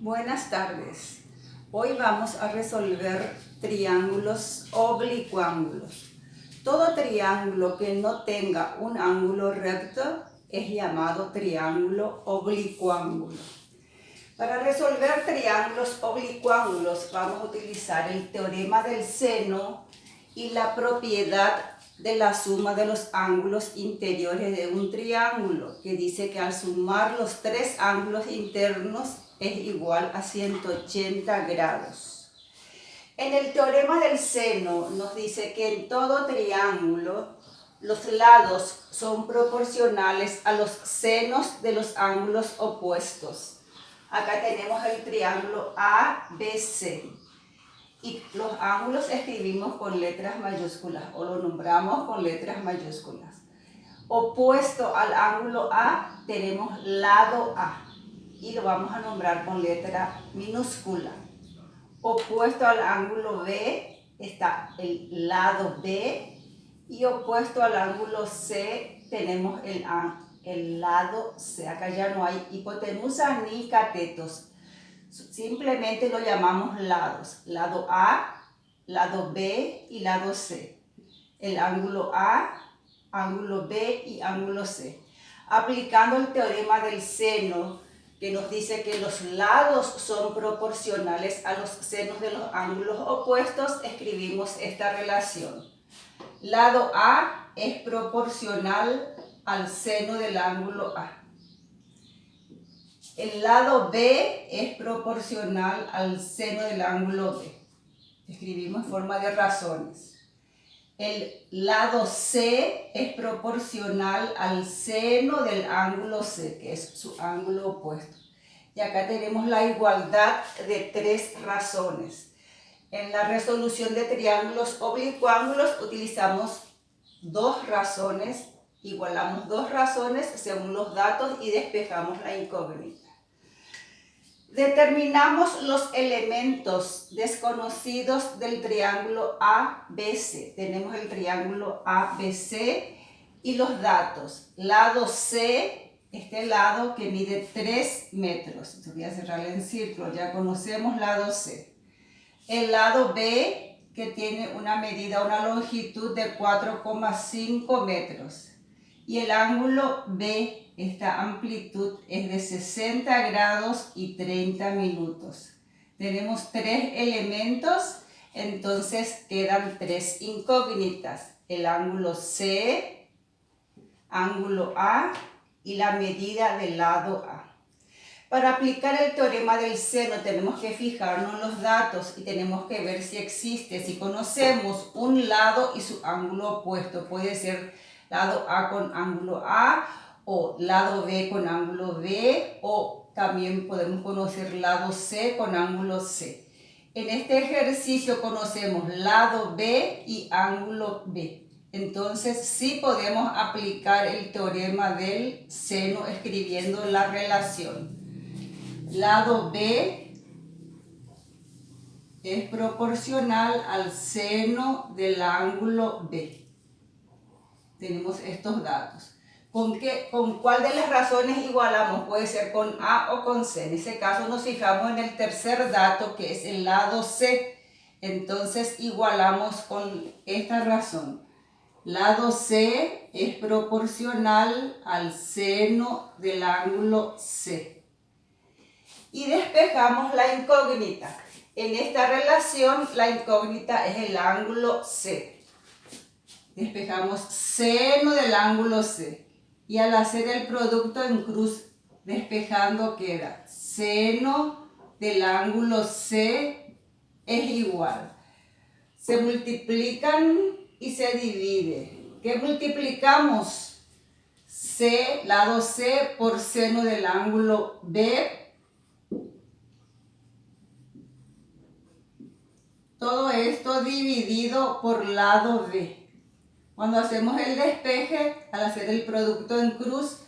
Buenas tardes. Hoy vamos a resolver triángulos oblicuángulos. Todo triángulo que no tenga un ángulo recto es llamado triángulo oblicuángulo. Para resolver triángulos oblicuángulos vamos a utilizar el teorema del seno y la propiedad de la suma de los ángulos interiores de un triángulo, que dice que al sumar los tres ángulos internos es igual a 180 grados. En el teorema del seno nos dice que en todo triángulo los lados son proporcionales a los senos de los ángulos opuestos. Acá tenemos el triángulo ABC y los ángulos escribimos con letras mayúsculas o lo nombramos con letras mayúsculas. Opuesto al ángulo A tenemos lado A y lo vamos a nombrar con letra minúscula. Opuesto al ángulo B está el lado B y opuesto al ángulo C tenemos el lado C. Acá ya no hay hipotenusas ni catetos, simplemente lo llamamos lados. Lado A, lado B y lado C. El ángulo A, ángulo B y ángulo C. Aplicando el teorema del seno, que nos dice que los lados son proporcionales a los senos de los ángulos opuestos, escribimos esta relación. Lado A es proporcional al seno del ángulo A. El lado B es proporcional al seno del ángulo B. Escribimos en forma de razones. El lado C es proporcional al seno del ángulo C, que es su ángulo opuesto. Y acá tenemos la igualdad de tres razones. En la resolución de triángulos oblicuángulos utilizamos dos razones, igualamos dos razones según los datos y despejamos la incógnita. Determinamos los elementos desconocidos del triángulo ABC. Tenemos el triángulo ABC y los datos. Lado C, este lado que mide 3 metros. Entonces voy a cerrarle en círculo, ya conocemos lado C. El lado B, que tiene una medida, una longitud de 4,5 metros. Y el ángulo B, esta amplitud es de 60 grados y 30 minutos. Tenemos tres elementos, entonces quedan tres incógnitas. El ángulo C, ángulo A y la medida del lado A. Para aplicar el teorema del seno tenemos que fijarnos en los datos y tenemos que ver si existe, si conocemos un lado y su ángulo opuesto. Puede ser lado A con ángulo A o lado B con ángulo B, o también podemos conocer lado C con ángulo C. En este ejercicio conocemos lado B y ángulo B. Entonces sí podemos aplicar el teorema del seno escribiendo la relación. Lado B es proporcional al seno del ángulo B. Tenemos estos datos. ¿Con cuál de las razones igualamos? Puede ser con A o con C. En ese caso nos fijamos en el tercer dato, que es el lado C. Entonces igualamos con esta razón. Lado C es proporcional al seno del ángulo C. Y despejamos la incógnita. En esta relación la incógnita es el ángulo C. Despejamos seno del ángulo C. Y al hacer el producto en cruz despejando queda seno del ángulo C es igual. Se multiplican y se divide. ¿Qué multiplicamos? C, lado C por seno del ángulo B. Todo esto dividido por lado B. Cuando hacemos el despeje, al hacer el producto en cruz,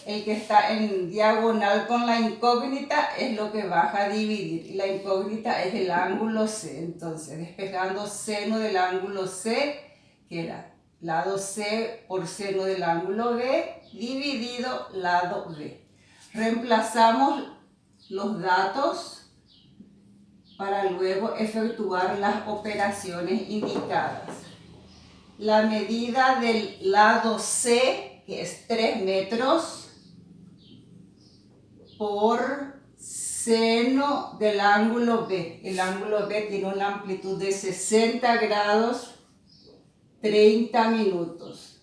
el que está en diagonal con la incógnita es lo que baja a dividir. Y la incógnita es el ángulo C. Entonces, despejando seno del ángulo C, queda lado C por seno del ángulo B, dividido lado B. Reemplazamos los datos para luego efectuar las operaciones indicadas. La medida del lado C, que es 3 metros, por seno del ángulo B. El ángulo B tiene una amplitud de 60 grados, 30 minutos.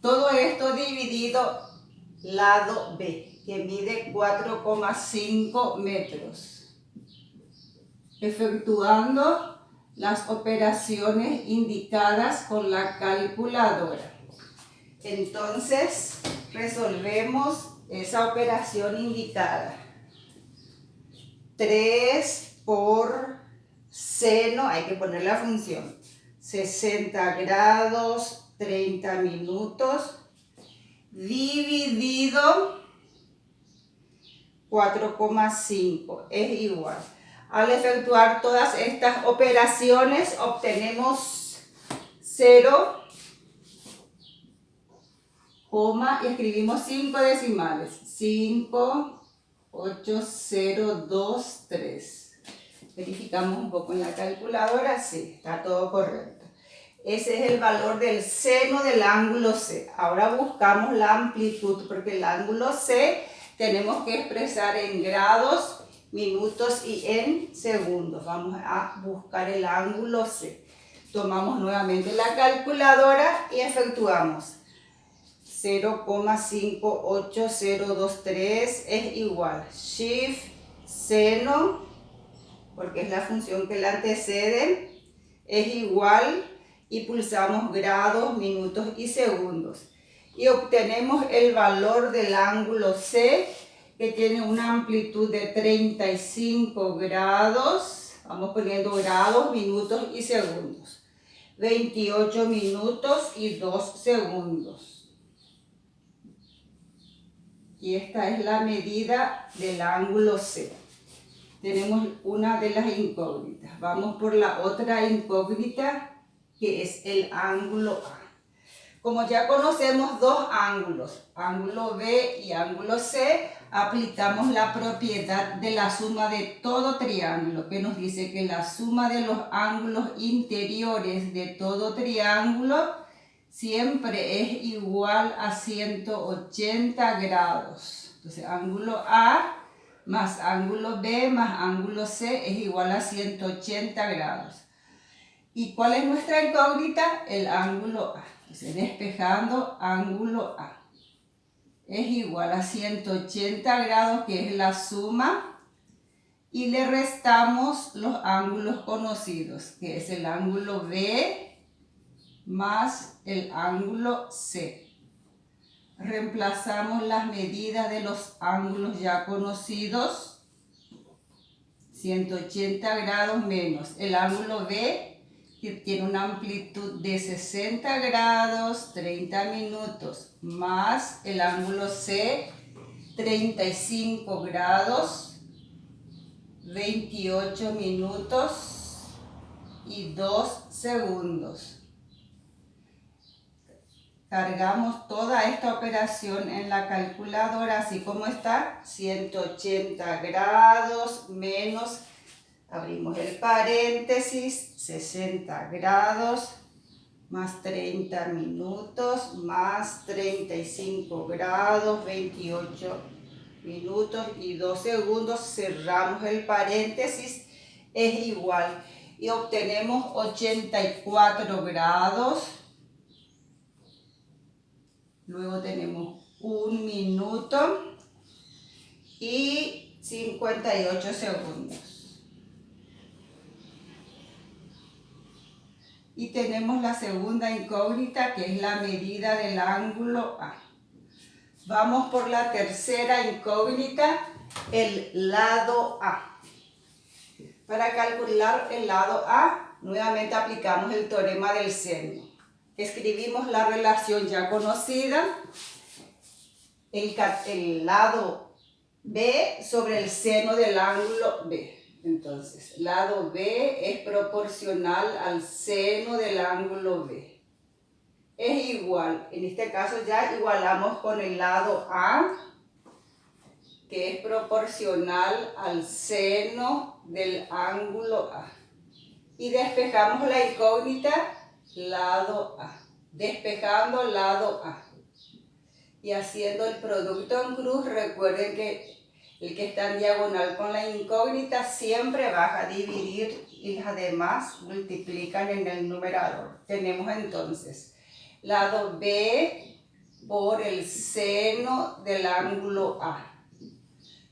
Todo esto dividido lado B, que mide 4,5 metros. Efectuando las operaciones indicadas con la calculadora. Entonces, resolvemos esa operación indicada. 3 por seno, hay que poner la función, 60 grados, 30 minutos, dividido 4,5 es igual. Al efectuar todas estas operaciones obtenemos 0, y escribimos 5 decimales. 58023. Verificamos un poco en la calculadora, sí, está todo correcto. Ese es el valor del seno del ángulo C. Ahora buscamos la amplitud, porque el ángulo C tenemos que expresar en grados, minutos y en segundos. Vamos a buscar el ángulo C. Tomamos nuevamente la calculadora y efectuamos. 0,58023 es igual. Shift seno, porque es la función que la antecede, es igual, y pulsamos grados, minutos y segundos. Y obtenemos el valor del ángulo C, que tiene una amplitud de 35 grados. Vamos poniendo grados, minutos y segundos. 28 minutos y 2 segundos. Y esta es la medida del ángulo C. Tenemos una de las incógnitas. Vamos por la otra incógnita, que es el ángulo A. Como ya conocemos dos ángulos, ángulo B y ángulo C, aplicamos la propiedad de la suma de todo triángulo, que nos dice que la suma de los ángulos interiores de todo triángulo siempre es igual a 180 grados. Entonces, ángulo A más ángulo B más ángulo C es igual a 180 grados. ¿Y cuál es nuestra incógnita? El ángulo A. Entonces, despejando, ángulo A es igual a 180 grados, que es la suma, y le restamos los ángulos conocidos, que es el ángulo B más el ángulo C. Reemplazamos las medidas de los ángulos ya conocidos. 180 grados menos el ángulo B, que tiene una amplitud de 60 grados, 30 minutos, más el ángulo C, 35 grados, 28 minutos y 2 segundos. Cargamos toda esta operación en la calculadora, así como está, 180 grados menos, abrimos el paréntesis, 60 grados, más 30 minutos, más 35 grados, 28 minutos y 2 segundos, cerramos el paréntesis, es igual, y obtenemos 84 grados. Luego tenemos 1 minuto y 58 segundos. Y tenemos la segunda incógnita, que es la medida del ángulo A. Vamos por la tercera incógnita, el lado A. Para calcular el lado A, nuevamente aplicamos el teorema del seno. Escribimos la relación ya conocida, el lado B sobre el seno del ángulo B. Entonces, lado B es proporcional al seno del ángulo B. Es igual, en este caso ya igualamos con el lado A, que es proporcional al seno del ángulo A. Y despejamos la incógnita, lado A. Despejando lado A. Y haciendo el producto en cruz, recuerden que el que está en diagonal con la incógnita siempre vas a dividir y las demás multiplican en el numerador. Tenemos entonces lado B por el seno del ángulo A.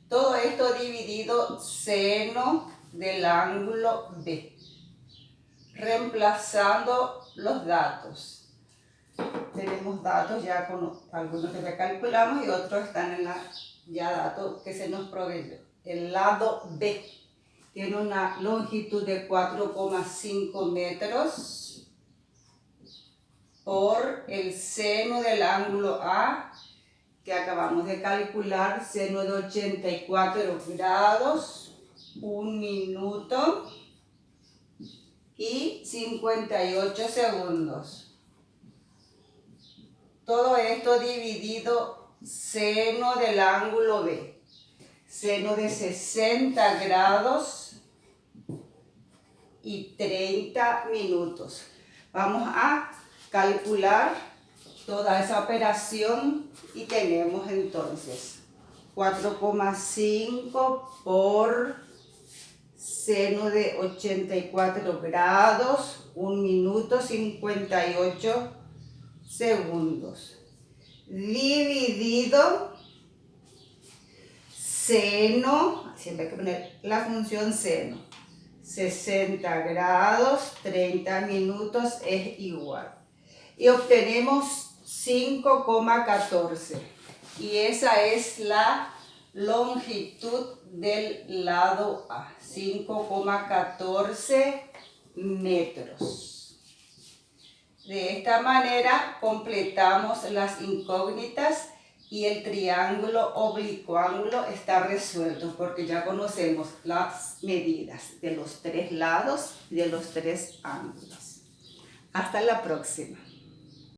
Todo esto dividido seno del ángulo B. Reemplazando los datos. Tenemos datos ya con algunos que recalculamos y otros están en la ya datos que se nos proveyó. El lado B tiene una longitud de 4,5 metros por el seno del ángulo A que acabamos de calcular, seno de 84 grados, 1 minuto y 58 segundos. Todo esto dividido seno del ángulo B, seno de 60 grados y 30 minutos. Vamos a calcular toda esa operación y tenemos entonces 4,5 por seno de 84 grados, 1 minuto 58 segundos, dividido seno, siempre hay que poner la función seno, 60 grados, 30 minutos es igual. Y obtenemos 5,14. Y esa es la longitud del lado A, 5,14 metros. De esta manera completamos las incógnitas y el triángulo oblicuángulo está resuelto porque ya conocemos las medidas de los 3 lados y de los 3 ángulos. Hasta la próxima.